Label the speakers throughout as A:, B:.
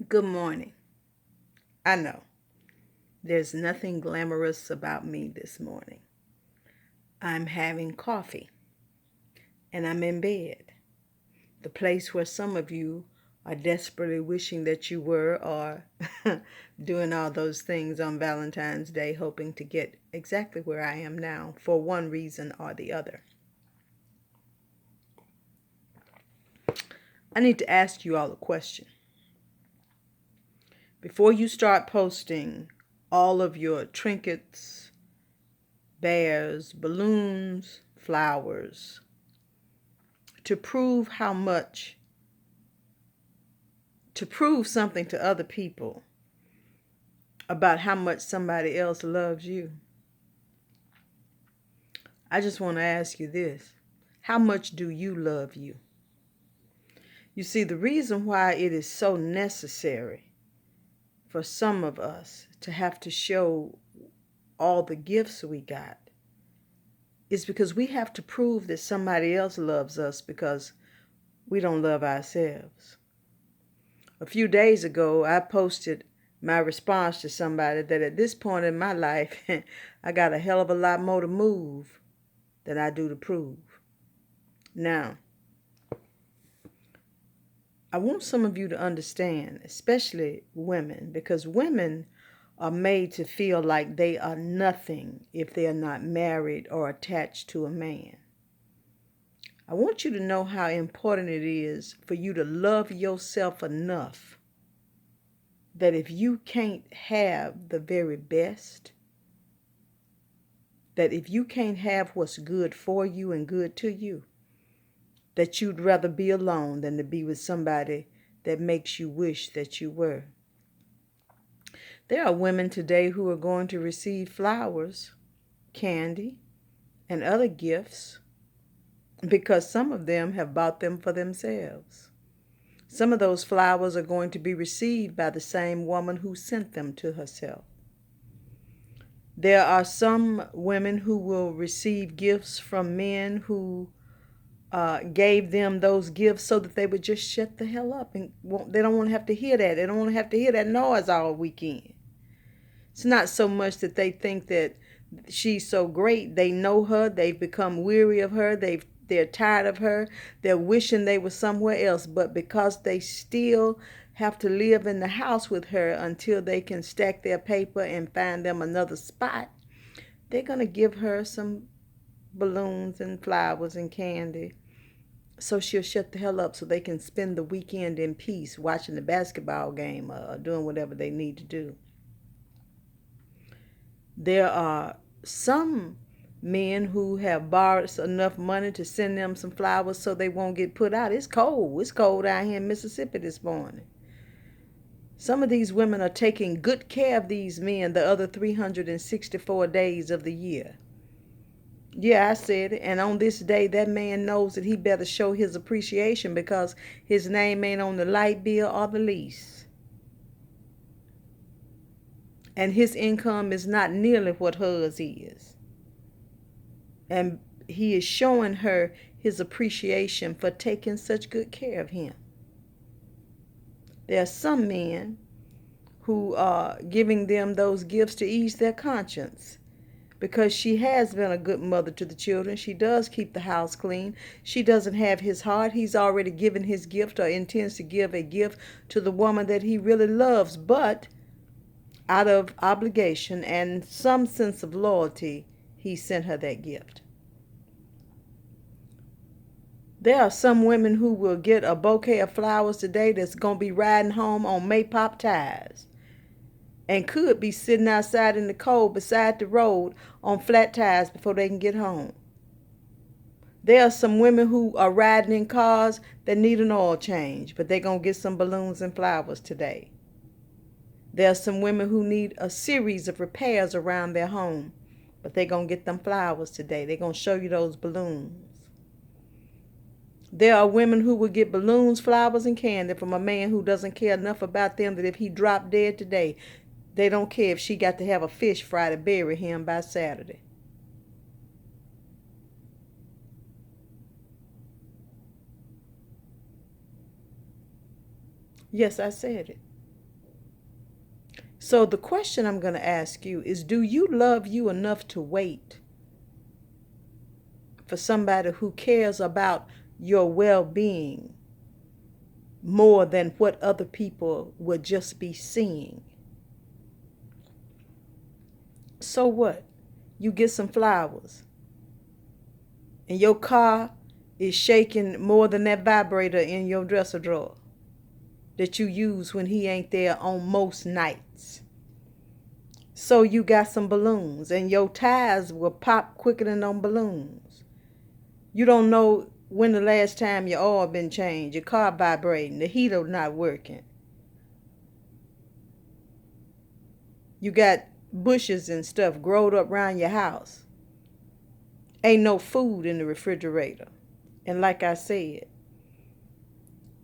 A: Good morning. I know there's nothing glamorous about me this morning. I'm having coffee and I'm in bed. The place where some of you are desperately wishing that you were, or doing all those things on Valentine's Day, hoping to get exactly where I am now for one reason or the other. I need to ask you all a question. Before you start posting all of your trinkets, bears, balloons, flowers, to prove something to other people about how much somebody else loves you, I just want to ask you this. How much do you love you? You see, the reason why it is so necessary for some of us to have to show all the gifts we got is because we have to prove that somebody else loves us because we don't love ourselves. A few days ago, I posted my response to somebody that at this point in my life, I got a hell of a lot more to move than I do to prove. Now, I want some of you to understand, especially women, because women are made to feel like they are nothing if they are not married or attached to a man. I want you to know how important it is for you to love yourself enough that if you can't have the very best, that if you can't have what's good for you and good to you, that you'd rather be alone than to be with somebody that makes you wish that you were. There are women today who are going to receive flowers, candy, and other gifts because some of them have bought them for themselves. Some of those flowers are going to be received by the same woman who sent them to herself. There are some women who will receive gifts from men who gave them those gifts so that they would just shut the hell up and they don't want to have to hear that. They don't want to have to hear that noise all weekend. It's not so much that they think that she's so great. They know her. They've become weary of her. They're tired of her. They're wishing they were somewhere else. But because they still have to live in the house with her until they can stack their paper and find them another spot, they're going to give her some balloons and flowers and candy so she'll shut the hell up so they can spend the weekend in peace watching the basketball game or doing whatever they need to do. There are some men who have borrowed enough money to send them some flowers so they won't get put out. It's cold. It's cold out here in Mississippi this morning. Some of these women are taking good care of these men the other 364 days of the year. Yeah, I said it. And on this day, that man knows that he better show his appreciation because his name ain't on the light bill or the lease. And his income is not nearly what hers is. And he is showing her his appreciation for taking such good care of him. There are some men who are giving them those gifts to ease their conscience because she has been a good mother to the children. She does keep the house clean. She doesn't have his heart. He's already given his gift or intends to give a gift to the woman that he really loves, but out of obligation and some sense of loyalty, he sent her that gift. There are some women who will get a bouquet of flowers today that's going to be riding home on Maypop tires and could be sitting outside in the cold beside the road on flat tires before they can get home. There are some women who are riding in cars that need an oil change, but they're going to get some balloons and flowers today. There are some women who need a series of repairs around their home, but they're going to get them flowers today. They're going to show you those balloons. There are women who will get balloons, flowers, and candy from a man who doesn't care enough about them that if he dropped dead today, they don't care if she got to have a fish fry to bury him by Saturday. Yes, I said it. So the question I'm going to ask you is, do you love you enough to wait for somebody who cares about your well-being more than what other people would just be seeing? So what? You get some flowers and your car is shaking more than that vibrator in your dresser drawer that you use when he ain't there on most nights. So you got some balloons and your tires will pop quicker than them balloons. You don't know when the last time your oil been changed, your car vibrating, the heater not working. You got bushes and stuff growed up around your house. Ain't no food in the refrigerator. And like I said,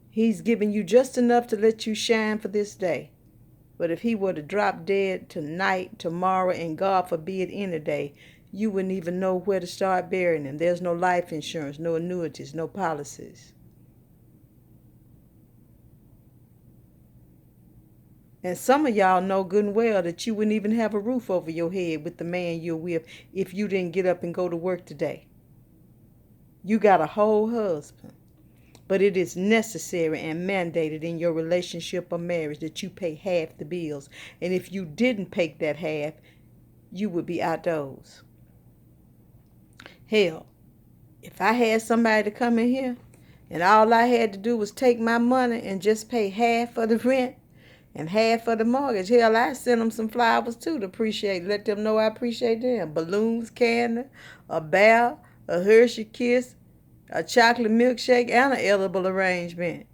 A: he's giving you just enough to let you shine for this day. But if he were to drop dead tonight, tomorrow, and God forbid any day, you wouldn't even know where to start burying him. There's no life insurance, no annuities, no policies. And some of y'all know good and well that you wouldn't even have a roof over your head with the man you're with if you didn't get up and go to work today. You got a whole husband. But it is necessary and mandated in your relationship or marriage that you pay half the bills. And if you didn't pay that half, you would be outdoors. Hell, if I had somebody to come in here and all I had to do was take my money and just pay half of the rent and half of the mortgage, hell, I send them some flowers too to appreciate. Let them know I appreciate them. Balloons, candy, a bear, a Hershey kiss, a chocolate milkshake, and an edible arrangement.